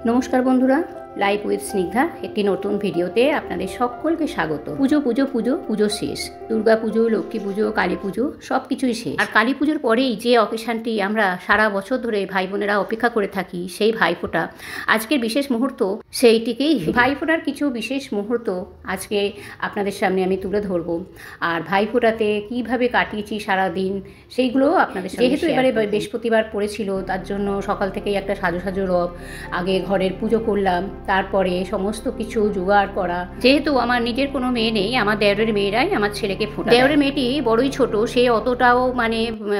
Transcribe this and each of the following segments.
নমস্কার বন্ধুরা, life with Snigdha একটি নতুন ভিডিওতে আপনাদের সকলকে স্বাগত। পুজো শেষ। দুর্গা পুজো, লক্ষ্মী পুজো, কালী পুজো সব কিছুই শেষ। আর কালী পুজোর পরেই যে অকেশনটি আমরা সারা বছর ধরে ভাই বোনেরা অপেক্ষা করে থাকি, সেই ভাইফোঁটা, আজকের বিশেষ মুহূর্ত সেইটিকেই। ভাইফোঁটার কিছু বিশেষ মুহূর্ত আজকে আপনাদের সামনে আমি তুলে ধরবো। আর ভাইফোঁটাতে কীভাবে কাটিয়েছি সারাদিন সেইগুলোও আপনাদের সামনে। যেহেতু এবারে বৃহস্পতিবার পড়েছিল, তার জন্য সকাল থেকেই একটা সাজো রব, আগে ঘরের পুজো করলাম, তারপরে সমস্ত কিছু জোগাড় করা। যেহেতু আমার নিজের কোনো মেয়ে নেই, আমার দেওরের মেয়েরাই আমার ছেলেকে ফোঁটা। দেওরের মেয়েটি বড়ই ছোট, সে অতটাও মানে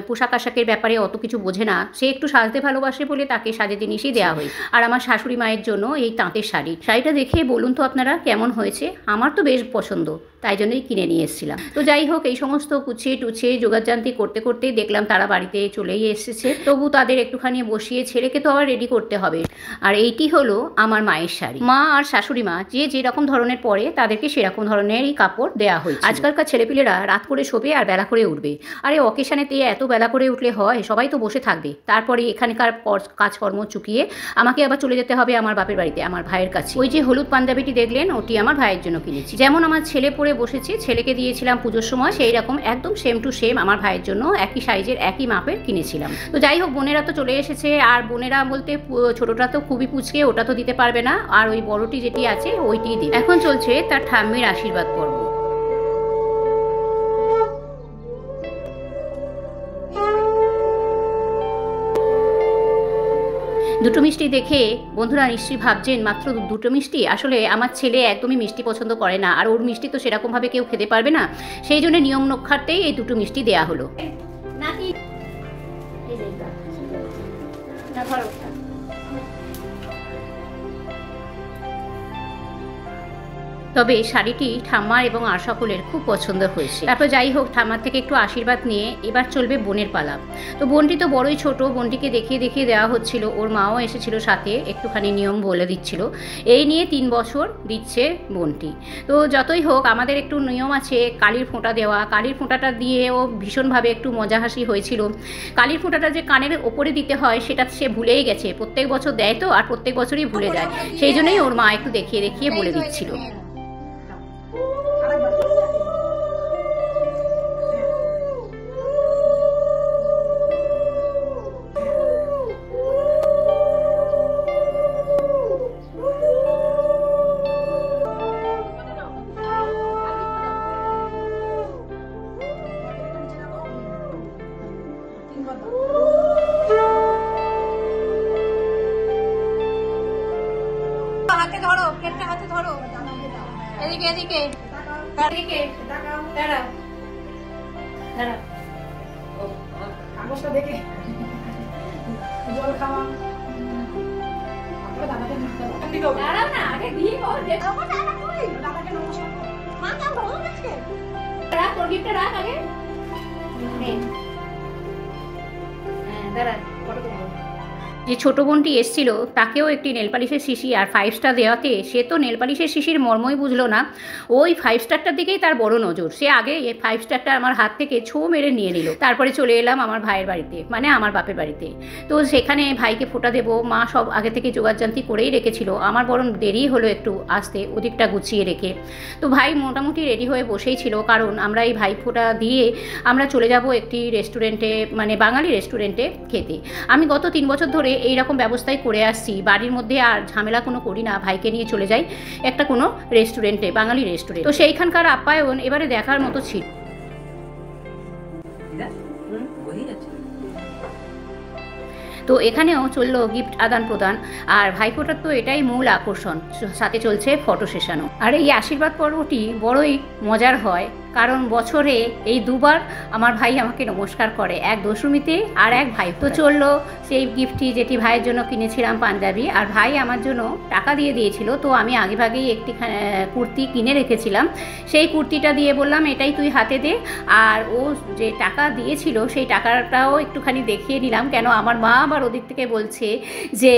পোশাক আশাকের ব্যাপারে অত কিছু বোঝে না। সে একটু সাজতে ভালোবাসে বলে তাকে সাজে জিনিসই দেওয়া হয়। আর আমার শাশুড়ি মায়ের জন্য এই তাঁতের শাড়িটা দেখে বলুন তো আপনারা কেমন হয়েছে। আমার তো বেশ পছন্দ, তাই জন্যই কিনে নিয়ে এসেছিলাম। তো যাই হোক, এই সমস্ত গুছিয়ে টুছিয়ে জোগাড়জান্তি করতে করতেই দেখলাম তারা বাড়িতে চলেই এসেছে। তবু তাদের একটুখানি বসিয়ে ছেলেকে তো আবার রেডি করতে হবে। আর এইটি হলো আমার মায়ের শাড়ি। মা আর শাশুড়ি মা যে যেরকম ধরনের পরে তাদেরকে সেরকম ধরনেরই কাপড় দেওয়া হয়েছে। আজকালকার ছেলেপিলেরা রাত করে শোবে আর বেলা করে উঠবে। আরে অকেশানেতে এত বেলা করে উঠলে হয়? সবাই তো বসে থাকবে। তারপরে এখানকার কাজকর্ম চুকিয়ে আমাকে আবার চলে যেতে হবে আমার বাপের বাড়িতে, আমার ভাইয়ের কাছে। ওই যে হলুদ পাঞ্জাবিটি দেখলেন, ওটি আমার ভাইয়ের জন্য কিনেছি। যেমন আমার ছেলে পরে বসেছে, ছেলেকে দিয়েছিলাম পুজোর সময়, সেই রকম একদম সেম টু সেম আমার ভাইয়ের জন্য একই সাইজের একই মাপের কিনেছিলাম। তো যাই হোক, বোনেরা তো চলে এসেছে। আর বোনেরা বলতে ছোটটা তো খুবই পুচকে, ওটা তো দিতে পারবে না। আর ওই বড়টি যেটি আছে ওইটি দিই। এখন চলছে তার ঠাম্মির আশীর্বাদ পর্ব। দুটো মিষ্টি দেখে বন্ধুরা নিশ্চয়ই ভাবছেন মাত্র দুটো মিষ্টি। আসলে আমার ছেলে একদমই মিষ্টি পছন্দ করে না, আর ওর মিষ্টি তো সেরকমভাবে কেউ খেতে পারবে না। সেই জন্য নিয়ম রক্ষার্থেই এই দুটো মিষ্টি দেয়া হলো। তবে শাড়িটি ঠাম্মার এবং আর সকলের খুব পছন্দ হয়েছে। তারপর যাই হোক, ঠাম্মার থেকে একটু আশীর্বাদ নিয়ে এবার চলবে বোনের পালা। তো বোনটি তো বড়ই ছোট, বোনটিকে দেখিয়ে দেওয়া হচ্ছিল। ওর মাও এসেছিল সাথে, একটুখানি নিয়ম বলে দিচ্ছিল। এই নিয়ে 3 বছর দিচ্ছে বোনটি। তো যতই হোক, আমাদের একটু নিয়ম আছে কালির ফোঁটা দেওয়া। কালির ফোঁটাটা দিয়েও ভীষণভাবে একটু মজা হাসি হয়েছিল। কালির ফোঁটাটা যে কানের ওপরে দিতে হয় সেটা সে ভুলেই গেছে। প্রত্যেক বছর দেয় তো, আর প্রত্যেক বছরই ভুলে যায়। সেই জন্যই ওর মা একটু দেখিয়ে বলে দিচ্ছিল। হাতে ধরো, প্লেটটা হাতে ধরো, এদিকে এদিকে দাঁড়াও, কাগজটা দেখে জল খাওয়া। দাঁড়াও না, আগে দিয়ে দাদাকে নমস্কার করো। মা কেমন ভালো লাগছে? রাখ, তোর গিফটটা রাখ আগে। দাঁড়া, ফটো তুলবো। যে ছোট বোনটি এসেছিল তাকেও একটি নেলপালিশের শিশি আর 5 স্টার দেওয়াতে সে তো নেলপালিশের শিশির মর্মই বুঝলো না। ওই 5 স্টারটার দিকেই তার বড় নজর। সে আগে এই 5 স্টারটা আমার হাত থেকে ছো মেরে নিয়ে নিল। তারপরে চলে এলাম আমার ভাইয়ের বাড়িতে, মানে আমার বাপের বাড়িতে। তো সেখানে ভাইকে ফোঁটা দেবো, মা সব আগে থেকে জোগাড়জান্তি করেই রেখেছিল। আমার বরং দেরি হলো একটু আসতে, ওদিকটা গুছিয়ে রেখে। তো ভাই মোটামুটি রেডি হয়ে বসেই ছিল, কারণ আমরা এই ভাই ফোঁটা দিয়ে আমরা চলে যাব একটি রেস্টুরেন্টে, মানে বাঙালি রেস্টুরেন্টে খেতে। আমি গত 3 বছর ধরে এইরকম ব্যবস্থাই করে আসছি। বাড়ির মধ্যে আর ঝামেলা কোনো করি না, ভাইকে নিয়ে চলে যাই একটা কোনো রেস্টুরেন্টে, বাঙালি রেস্টুরেন্ট। তো সেইখানকার আপ্যায়ন এবারে দেখার মতো ছিল। তো এখানেও চললো গিফট আদান প্রদান। আর ভাইফোঁটার তো এটাই মূল আকর্ষণ, সাথে চলছে ফটো সেশনও। আর এই আশীর্বাদ পর্বটি বড়ই মজার হয়, কারণ বছরে এই 2 বার আমার ভাই আমাকে নমস্কার করে, এক দশমীতে আর এক ভাই। তো চললো সেই গিফটটি, যেটি ভাইয়ের জন্য কিনেছিলাম পাঞ্জাবি, আর ভাই আমার জন্য টাকা দিয়ে দিয়েছিল। তো আমি আগেভাগেই একটি কুর্তি কিনে রেখেছিলাম, সেই কুর্তিটা দিয়ে বললাম এটাই তুই হাতে দে। আর ও যে টাকা দিয়েছিল সেই টাকাটাও একটুখানি দেখিয়ে নিলাম, কেন আমার মা আবার ওদিক থেকে বলছে যে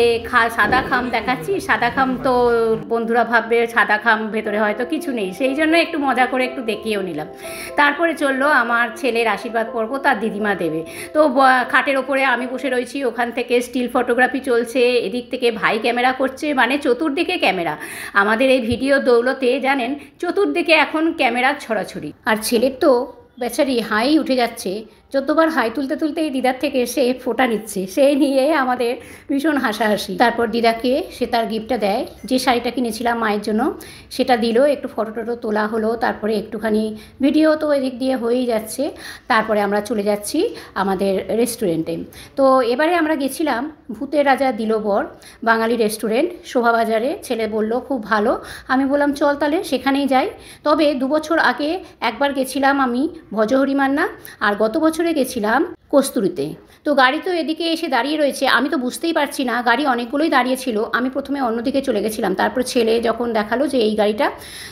সাদা খাম দেখাচ্ছি। সাদা খাম তো বন্ধুরা ভাববে সাদা খাম, ভেতরে হয়তো কিছু নেই, সেই জন্য একটু মজা করে একটু দেখিয়েও নিলাম। দিলাম। তারপরে চললো আমার ছেলের আশীর্বাদ পর্ব, তার দিদিমা দেবে। তো খাটের ওপরে আমি বসে রয়েছি, ওখান থেকে স্টিল ফটোগ্রাফি চলছে, এদিক থেকে ভাই ক্যামেরা করছে, মানে চতুর্দিকে ক্যামেরা। আমাদের এই ভিডিও দৌলতে জানেন চতুর্দিকে এখন ক্যামেরার ছড়াছড়ি। আর ছেলের তো বেচারি হাই উঠে যাচ্ছে, 14 বার হাই তুলতে তুলতেই দিদার থেকে সে ফোঁটা নিচ্ছে, সেই নিয়ে আমাদের ভীষণ হাসাহাসি। তারপর দিদাকে সে তার গিফটটা দেয়, যে শাড়িটা কিনেছিলাম মায়ের জন্য সেটা দিল, একটু ফটো টটো তোলা হলো, তারপরে একটুখানি ভিডিও তো এদিক দিয়ে হয়েই যাচ্ছে। তারপরে আমরা চলে যাচ্ছি আমাদের রেস্টুরেন্টে। তো এবারে আমরা গেছিলাম ভূতের রাজা দিল বর, বাঙালি রেস্টুরেন্ট, শোভাবাজারে। ছেলে বলল খুব ভালো, আমি বললাম চল তাহলে সেখানেই যাই। তবে 2 বছর আগে একবার গেছিলাম আমি ভজহরি মান্না, আর গত বছরে গেছিলাম কস্তুরীতে। তো গাড়ি তো এদিকে এসে দাঁড়িয়ে রয়েছে, আমি তো বুঝতেই পারছি না, গাড়ি অনেকগুলোই দাঁড়িয়ে ছিল। আমি প্রথমে অন্যদিকে চলে গেছিলাম, তারপর ছেলে যখন দেখালো যে এই গাড়িটা,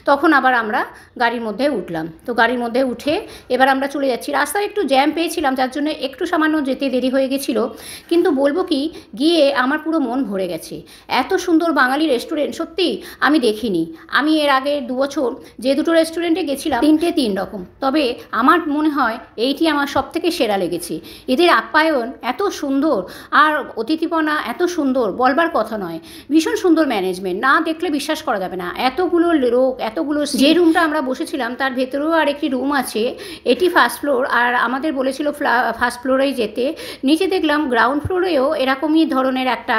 তখন আবার আমরা গাড়ির মধ্যে উঠলাম। তো গাড়ির মধ্যে উঠে এবার আমরা চলে যাচ্ছি। রাস্তায় একটু জ্যাম পেয়েছিলাম, যার জন্য একটু সামান্য যেতে দেরি হয়ে গেছিলো, কিন্তু বলবো কি গিয়ে আমার পুরো মন ভরে গেছে। এত সুন্দর বাঙালি রেস্টুরেন্ট সত্যি আমি দেখিনি। আমি এর আগে 2 বছর যে দুটো রেস্টুরেন্টে গেছিলাম 3টে 3 রকম, তবে আমার মনে হয় এইটি আমার সবথেকে সেরা লেগেছে। এদের আপ্যায়ন এত সুন্দর আর অতিথিপনা এত সুন্দর, বলবার কথা নয়। ভীষণ সুন্দর ম্যানেজমেন্ট, না দেখলে বিশ্বাস করা যাবে না। এতগুলো লোক, এতগুলো, যে রুমটা আমরা বসেছিলাম তার ভেতরেও আর একটি রুম আছে, এটি ফার্স্ট ফ্লোর, আর আমাদের বলেছিল ফার্স্ট ফ্লোরেই যেতে। নিচে দেখলাম গ্রাউন্ড ফ্লোরেও এরকমই ধরনের একটা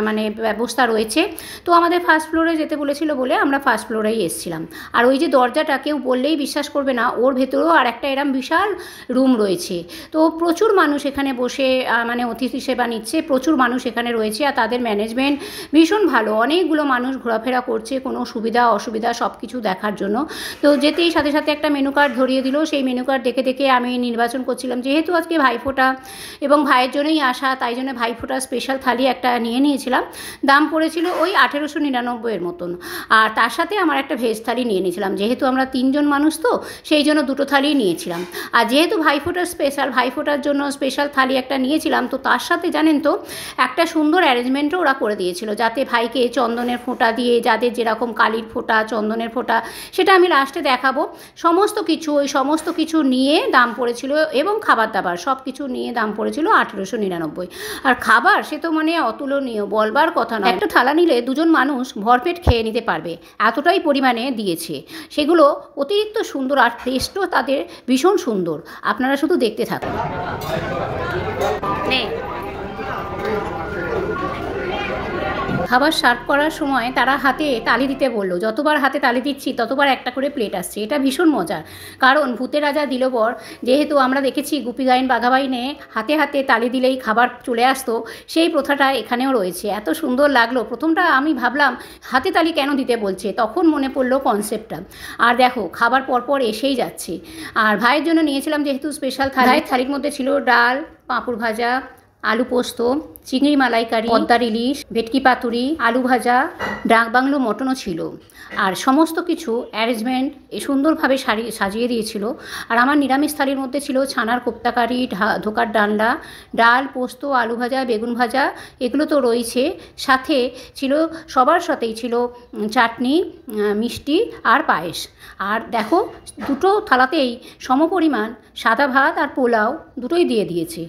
মানে ব্যবস্থা রয়েছে। তো আমাদের ফার্স্ট ফ্লোরে যেতে বলেছিল বলে আমরা ফার্স্ট ফ্লোরেই এসেছিলাম। আর ওই যে দরজাটা কেউ বললেই বিশ্বাস করবে না, ওর ভেতরেও আর একটা এরম বিশাল রুম রয়েছে। তো প্রচুর মানুষ এখানে বসে মানে অতিথি সেবা নিচ্ছে, প্রচুর মানুষ এখানে রয়েছে, আর তাদের ম্যানেজমেন্ট ভীষণ ভালো। অনেকগুলো মানুষ ঘোরাফেরা করছে কোনো সুবিধা অসুবিধা সব কিছু দেখার জন্য। তো যেতেই সাথে সাথে একটা মেনু কার্ড ধরিয়ে দিল, সেই মেনু কার্ড দেখে দেখে আমি নির্বাচন করছিলাম। যেহেতু আজকে ভাইফোঁটা এবং ভাইয়ের জন্যই আসা, তাই জন্য ভাইফোঁটা স্পেশাল থালি একটা নিয়েছিলাম। দাম পড়েছিল ওই 1899 মতন। আর তার সাথে আমার একটা ভেজ থালি নিয়ে নিয়েছিলাম, যেহেতু আমরা 3 জন মানুষ তো সেই জন্য 2টো থালি নিয়েছিলাম। আর যেহেতু ভাইফোঁটার ভাইফোঁটার জন্য স্পেশাল থালি একটা নিয়েছিলাম, তো তার সাথে জানেন তো একটা সুন্দর অ্যারেঞ্জমেন্টও ওরা করে দিয়েছিল, যাতে ভাইকে চন্দনের ফোঁটা দিয়ে, যাদের যেরকম কালির ফোঁটা চন্দনের ফোঁটা, সেটা আমি লাস্টে দেখাবো। সমস্ত কিছু নিয়ে দাম পড়েছিল, এবং খাবার দাবার সব কিছু নিয়ে দাম পড়েছিল 1899। আর খাবার সে তো মানে অতুলনীয়, বলবার কথা নয়। একটা থালা নিলে 2 জন মানুষ ভরপেট খেয়ে নিতে পারবে, এতটাই পরিমাণে দিয়েছে। সেগুলো অতিরিক্ত সুন্দর, আর টেস্টও তাদের ভীষণ সুন্দর। আপনারা শুধু দেখতে থাকুন। খাবার সার্ভ করার সময় তারা হাতে তালি দিতে বললো, যতবার হাতে তালি দিচ্ছি ততবার একটা করে প্লেট আসছে। এটা ভীষণ মজার, কারণ ভূতের রাজা দিল বর, যেহেতু আমরা দেখেছি গুপি গাইন বাঘাবাইনে হাতে হাতে তালি দিলেই খাবার চলে আসতো, সেই প্রথাটা এখানেও রয়েছে। এত সুন্দর লাগলো। প্রথমটা আমি ভাবলাম হাতে তালি কেন দিতে বলছে, তখন মনে পড়লো কনসেপ্টটা। আর দেখো খাবার পরপর এসেই যাচ্ছে। আর ভাইয়ের জন্য নিয়েছিলাম যেহেতু স্পেশাল থালি, ভাইয়ের থালির মধ্যে ছিল ডাল, পাঁপড় ভাজা, আলু পোস্ত, চিংড়ি মালাইকারি, পদ্মার ইলিশ, ভেটকি পাতুরি, আলু ভাজা, ডাক বাংলো মটনও ছিল। আর সমস্ত কিছু অ্যারেঞ্জমেন্ট সুন্দরভাবে সাজিয়ে দিয়েছিল। আর আমার নিরামিষ থালির মধ্যে ছিল ছানার কোপ্তাকারি, ধোকার ডালনা, ডাল, পোস্ত, আলু ভাজা, বেগুন ভাজা, এগুলো তো রয়েছে। সাথে ছিল, সবার সাথেই ছিল চাটনি, মিষ্টি আর পায়েস। আর দেখো 2টো থালাতেই সমপরিমাণ সাদা ভাত আর পোলাও দুটোই দিয়ে দিয়েছে।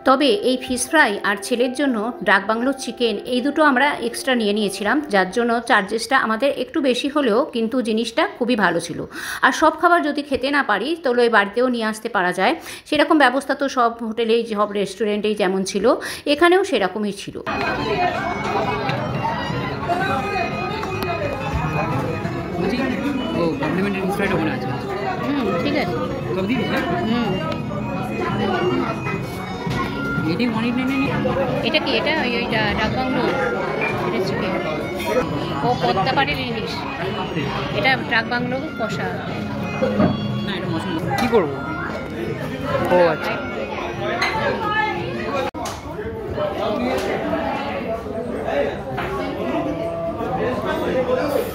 তবে এই ফিশ ফ্রাই আর ছেলের জন্য ডাক বাংলোর চিকেন, এই দুটো আমরা এক্সট্রা নিয়েছিলাম, যার জন্য চার্জেসটা আমাদের একটু বেশি হলেও কিন্তু জিনিসটা খুবই ভালো ছিল। আর সব খাবার যদি খেতে না পারি তাহলে বাড়িতেও নিয়ে আসতে পারা যায়, সেরকম ব্যবস্থা তো সব হোটেলেই সব রেস্টুরেন্টেই যেমন ছিল, এখানেও সেরকমই ছিল। ঠিক আছে। এটা কি? এটা ওই ডাক বাংলো, এটা চিকেন ও পদ্মাপাড়ের ইলিশ, এটা ডাক বাংলো কষা। কি করবো? ও আচ্ছা।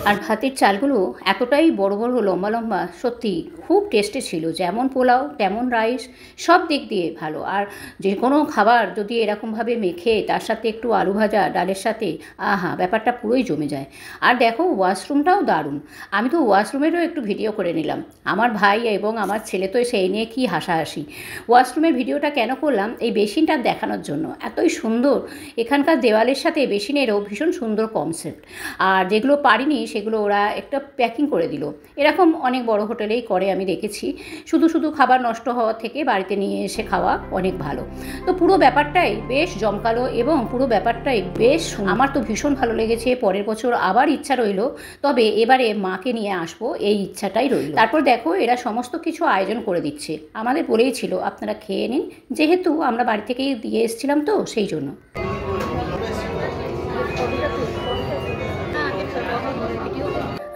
আর ভাতের চালগুলো এতটাই বড় বড় লম্বা লম্বা, সত্যি খুব টেস্টি ছিল। যেমন পোলাও তেমন রাইস, সব দিক দিয়ে ভালো। আর যে কোনো খাবার যদি এরকমভাবে মেখে তার সাথে একটু আলু ভাজা ডালের সাথে, আহা, ব্যাপারটা পুরোই জমে যায়। আর দেখো ওয়াশরুমটাও দারুণ। আমি তো ওয়াশরুমেরও একটু ভিডিও করে নিলাম। আমার ভাই এবং আমার ছেলে তো সেই নিয়ে কি হাসাহাসি। ওয়াশরুমের ভিডিওটা কেন করলাম, এই বেসিনটা দেখানোর জন্য। এতই সুন্দর, এখানকার দেওয়ালের সাথে বেসিনেরও ভীষণ সুন্দর কনসেপ্ট। আর যেগুলো পারিনি সেগুলো ওরা একটা প্যাকিং করে দিল। এরকম অনেক বড় হোটেলেই করে, আমি দেখেছি। শুধু শুধু খাবার নষ্ট হওয়া থেকে বাড়িতে নিয়ে এসে খাওয়া অনেক ভালো। তো পুরো ব্যাপারটাই বেশ জমকালো এবং পুরো ব্যাপারটাই বেশ, আমার তো ভীষণ ভালো লেগেছে। পরের বছর আবার ইচ্ছা রইল, তবে এবারে মাকে নিয়ে আসবো, এই ইচ্ছাটাই রইল। তারপর দেখো এরা সমস্ত কিছু আয়োজন করে দিচ্ছে। আমাদের বলেই ছিল আপনারা খেয়ে নিন, যেহেতু আমরা বাড়ি থেকেই দিয়ে এসেছিলাম তো সেই জন্য।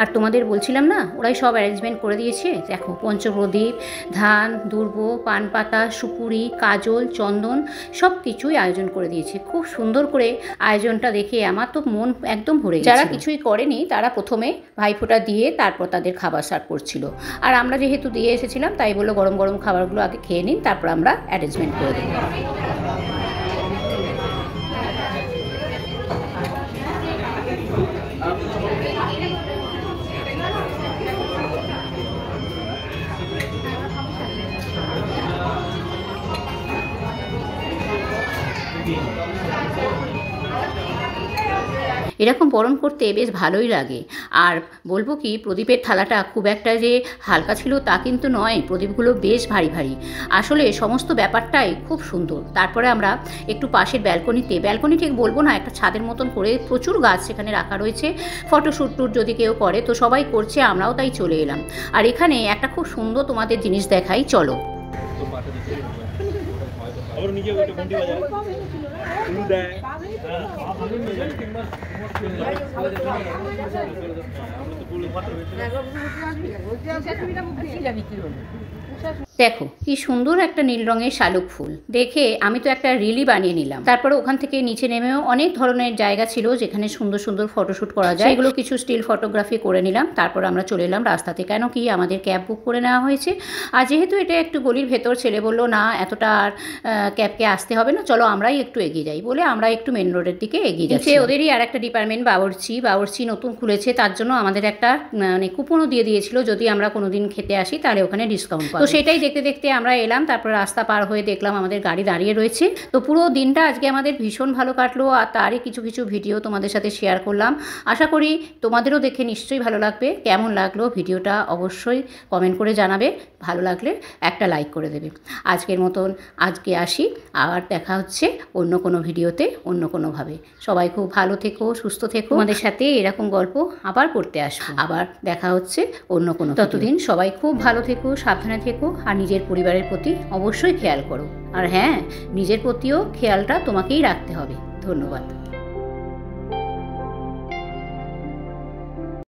আর তোমাদের বলছিলাম না, ওরাই সব অ্যারেঞ্জমেন্ট করে দিয়েছে। দেখো পঞ্চপ্রদীপ, ধান, দুর্ব, পান পাতা, সুপুরি, কাজল, চন্দন, সব কিছুই আয়োজন করে দিয়েছে। খুব সুন্দর করে আয়োজনটা দেখে আমার তো মন একদম ভরে গেছে। যারা কিছুই করেনি তারা প্রথমে ভাইফোঁটা দিয়ে তারপর তাদের খাবার সার্ভ করছিল। আর আমরা যেহেতু দিয়ে এসেছিলাম তাই বললো গরম গরম খাবারগুলো আগে খেয়ে নিন, তারপর আমরা অ্যারেঞ্জমেন্ট করে দেবো। এরকম বরণ করতে বেশ ভালোই লাগে। আর বলবো কি, প্রদীপের থালাটা খুব একটা যে হালকা ছিল তা কিন্তু নয়, প্রদীপগুলো বেশ ভারী ভারী। আসলে সমস্ত ব্যাপারটাই খুব সুন্দর। তারপরে আমরা একটু পাশের ব্যালকনি ঠিক বলবো না, একটা ছাদের মতন করে প্রচুর গাছ সেখানে রাখা রয়েছে। ফটোশ্যুট টুট যদি কেউ করে তো সবাই করছে, আমরাও তাই চলে এলাম। আর এখানে একটা খুব সুন্দর তোমাদের জিনিস দেখাই, চলো। দেখো কি সুন্দর একটা নীল রঙের শালুক ফুল, দেখে আমি তো একটা রিলি বানিয়ে নিলাম। তারপরে ওখান থেকে নিচে নেমেও অনেক ধরনের জায়গা ছিল যেখানে সুন্দর সুন্দর ফটোশ্যুট করা যায়, এগুলো কিছু স্টিল ফটোগ্রাফি করে নিলাম। তারপর আমরা চলে এলাম রাস্তাতে, কেন কি আমাদের ক্যাব বুক করে নেওয়া হয়েছে। আর যেহেতু এটা একটু গলির ভেতর, ছেলে বললো না এতটা আর ক্যাবকে আসতে হবে না, চলো আমরাই একটু এগিয়ে যাই বলে আমরা একটু মেন রোডের দিকে এগিয়ে যাচ্ছি। ওদেরই আর একটা ডিপার্টমেন্ট বাবুর্চি নতুন খুলেছে, তার জন্য আমাদের একটা মানে কুপনও দিয়ে দিয়েছিল, যদি আমরা কোনোদিন খেতে আসি তাহলে ওখানে ডিসকাউন্ট পাবো। তো সেটাই দেখতে দেখতে আমরা এলাম। তারপর রাস্তা পার হয়ে দেখলাম আমাদের গাড়ি দাঁড়িয়ে রয়েছে। তো পুরো দিনটা আজকে আমাদের ভীষণ ভালো কাটলো। আর তারই কিছু কিছু ভিডিও তোমাদের সাথে শেয়ার করলাম। আশা করি তোমাদেরও দেখে নিশ্চয়ই ভালো লাগবে। কেমন লাগলো ভিডিওটা অবশ্যই কমেন্ট করে জানাবে। ভালো লাগলে একটা লাইক করে দেবে। আজকের মতন আজকে আসি, আবার দেখা হচ্ছে অন্য কোনো ভিডিওতে অন্য কোনোভাবে। সবাই খুব ভালো থেকো, সুস্থ থেকো। আমাদের সাথে এরকম গল্প আবার করতে আসবো। আবার দেখা হচ্ছে অন্য কোনো। ততদিন সবাই খুব ভালো থেকো, সাবধানে থেকো। আর নিজের পরিবারের প্রতি অবশ্যই খেয়াল করো। আর হ্যাঁ, নিজের প্রতিও খেয়ালটা তোমাকেই রাখতে হবে। ধন্যবাদ।